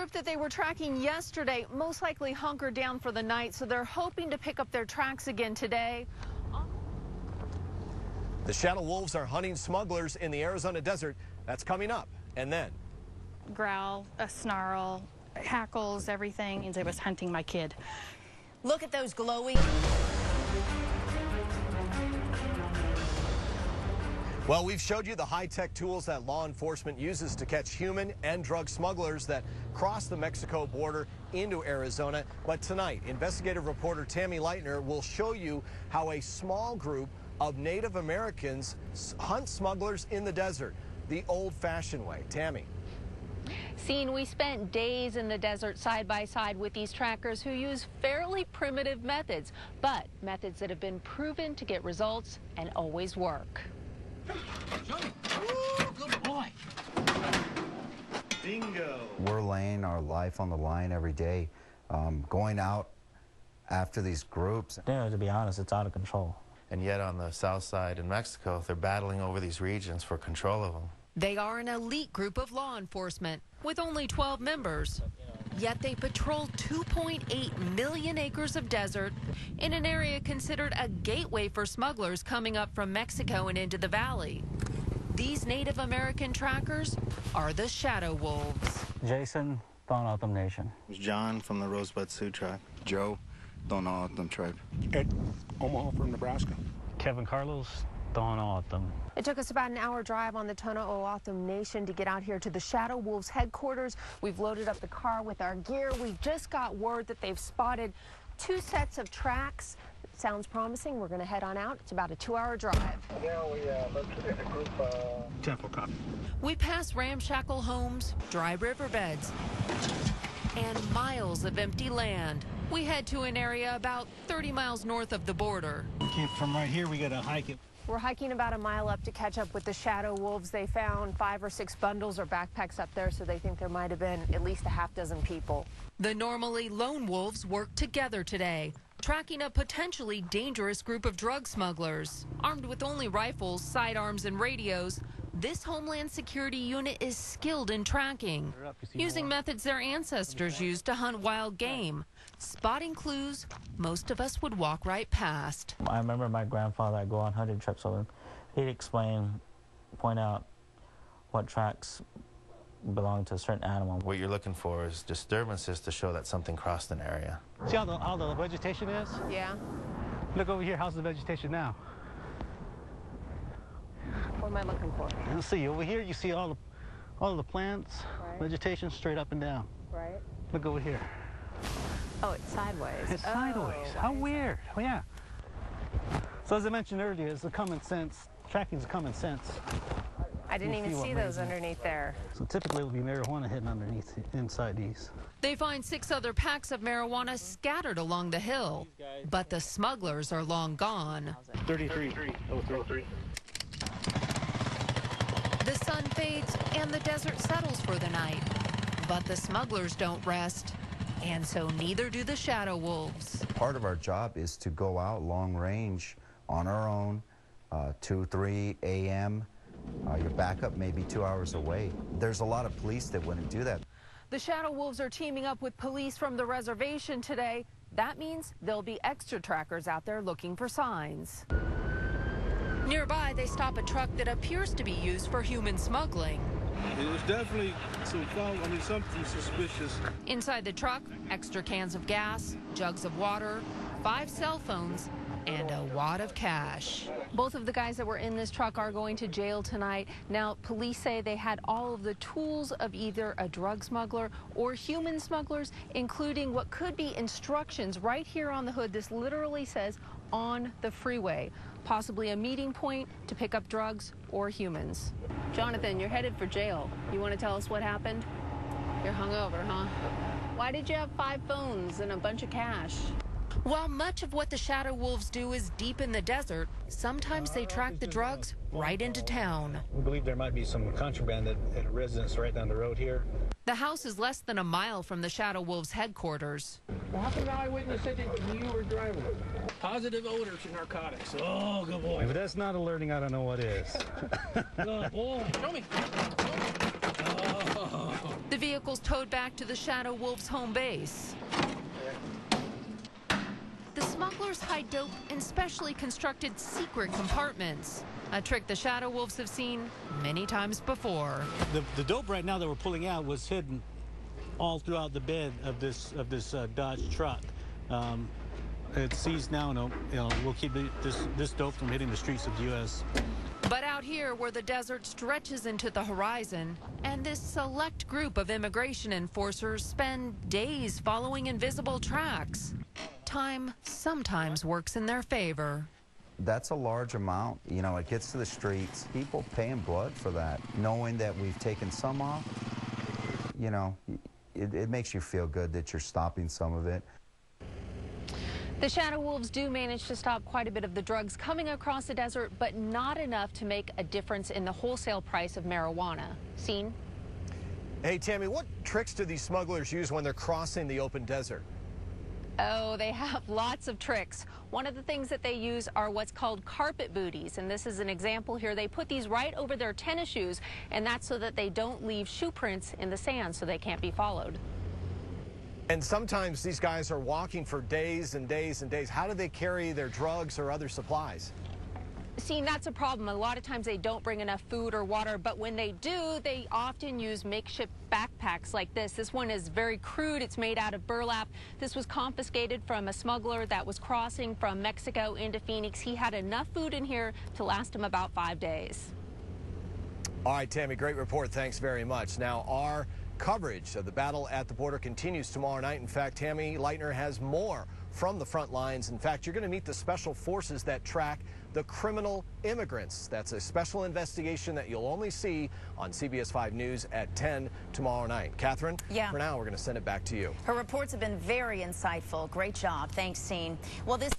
Group that they were tracking yesterday most likely hunkered down for the night, so they're hoping to pick up their tracks again today. The shadow wolves are hunting smugglers in the Arizona desert. That's coming up. And then growl, a snarl, hackles, everything means it was hunting my kid. Look at those glowing. Well, we've showed you the high-tech tools that law enforcement uses to catch human and drug smugglers that cross the Mexico border into Arizona. But tonight, investigative reporter Tammy Leitner will show you how a small group of Native Americans hunt smugglers in the desert, the old-fashioned way. Tammy. We spent days in the desert side by side with these trackers who use fairly primitive methods, but methods that have been proven to get results and always work. Ooh, good boy. Bingo. We're laying our life on the line every day, going out after these groups. Yeah, to be honest, it's out of control. And yet on the south side in Mexico, they're battling over these regions for control of them. They are an elite group of law enforcement with only 12 members. Yet they patrol 2.8 million acres of desert in an area considered a gateway for smugglers coming up from Mexico and into the valley. These Native American trackers are the shadow wolves. Jason, Dawn Autumn Nation. John from the Rosebud Sioux tribe. Joe, Dawn Autumn tribe. Ed, Omaha from Nebraska. Kevin Carlos, Dawn Autumn. It took us about an hour drive on the Tohono O'odham Nation to get out here to the Shadow Wolves headquarters. We've loaded up the car with our gear. We just got word that they've spotted 2 sets of tracks. It sounds promising. We're going to head on out. It's about a 2-hour drive. Yeah, let's get a group. Temple copy. We pass ramshackle homes, dry riverbeds, and miles of empty land. We head to an area about 30 miles north of the border. Okay, from right here, we got to hike it. We're hiking about a mile up to catch up with the shadow wolves. They found 5 or 6 bundles or backpacks up there, so they think there might have been at least a half-dozen people. The normally lone wolves work together today, tracking a potentially dangerous group of drug smugglers. Armed with only rifles, sidearms, and radios, this Homeland Security unit is skilled in tracking, using methods their ancestors used to hunt wild game, spotting clues most of us would walk right past. I remember my grandfather, I'd go on hunting trips with him. He'd explain, point out what tracks belong to a certain animal. What you're looking for is disturbances to show that something crossed an area. See how the vegetation is? Yeah. Look over here, how's the vegetation now? What am I looking for? Let's see, over here you see all the plants, right. Vegetation straight up and down. Right. Look over here. Oh, it's sideways. It's sideways. How weird. Oh, yeah. So as I mentioned earlier, it's a common sense. Tracking is common sense. I didn't even see those underneath there. So typically it would be marijuana hidden underneath, inside these. They find 6 other packs of marijuana scattered along the hill, but the smugglers are long gone. 3303. The sun fades and the desert settles for the night, but the smugglers don't rest, and so neither do the shadow wolves. Part of our job is to go out long range on our own, 2, 3 a.m. Your backup may be 2 hours away. There's a lot of police that wouldn't do that. The shadow wolves are teaming up with police from the reservation today. That means there'll be extra trackers out there looking for signs. Nearby, they stop a truck that appears to be used for human smuggling. It was definitely something suspicious. Inside the truck, extra cans of gas, jugs of water, 5 cell phones, and a wad of cash. Both of the guys that were in this truck are going to jail tonight. Now, police say they had all of the tools of either a drug smuggler or human smugglers, including what could be instructions right here on the hood. This literally says, on the freeway, possibly a meeting point to pick up drugs or humans. Jonathan, you're headed for jail. You want to tell us what happened? You're hungover, huh? Why did you have 5 phones and a bunch of cash? While much of what the shadow wolves do is deep in the desert, sometimes they track the drugs right into town. We believe there might be some contraband at a residence right down the road here. The house is less than a mile from the shadow wolves' headquarters. Well, how come the eyewitness said that you were driving? Positive odor to narcotics. Oh, good boy. If that's not alerting, I don't know what is. Good boy. Show me. Oh. The vehicle's towed back to the Shadow Wolves' home base. The smugglers hide dope in specially constructed secret compartments, a trick the Shadow Wolves have seen many times before. The dope right now that we're pulling out was hidden all throughout the bed of this Dodge truck. It's seized now, and we'll keep this dope from hitting the streets of the U.S. But out here, where the desert stretches into the horizon, and this select group of immigration enforcers spend days following invisible tracks, time sometimes works in their favor. That's a large amount. You know, it gets to the streets. People pay in blood for that. Knowing that we've taken some off, you know, it makes you feel good that you're stopping some of it. The Shadow Wolves do manage to stop quite a bit of the drugs coming across the desert, but not enough to make a difference in the wholesale price of marijuana. Seen? Hey, Tammy, what tricks do these smugglers use when they're crossing the open desert? Oh, they have lots of tricks. One of the things that they use are what's called carpet booties, and this is an example here. They put these right over their tennis shoes, and that's so that they don't leave shoe prints in the sand so they can't be followed. And sometimes these guys are walking for days and days and days. How do they carry their drugs or other supplies? See, that's a problem. A lot of times they don't bring enough food or water, but when they do, they often use makeshift backpacks like this. This one is very crude. It's made out of burlap. This was confiscated from a smuggler that was crossing from Mexico into Phoenix. He had enough food in here to last him about 5 days. All right, Tammy, great report. Thanks very much. Now, our coverage of the battle at the border continues tomorrow night. In fact, Tammy Leitner has more from the front lines. In fact, you're going to meet the special forces that track the criminal immigrants. That's a special investigation that you'll only see on CBS 5 News at 10 tomorrow night. Catherine, for now, we're going to send it back to you. Her reports have been very insightful. Great job. Thanks, Scene. Well, this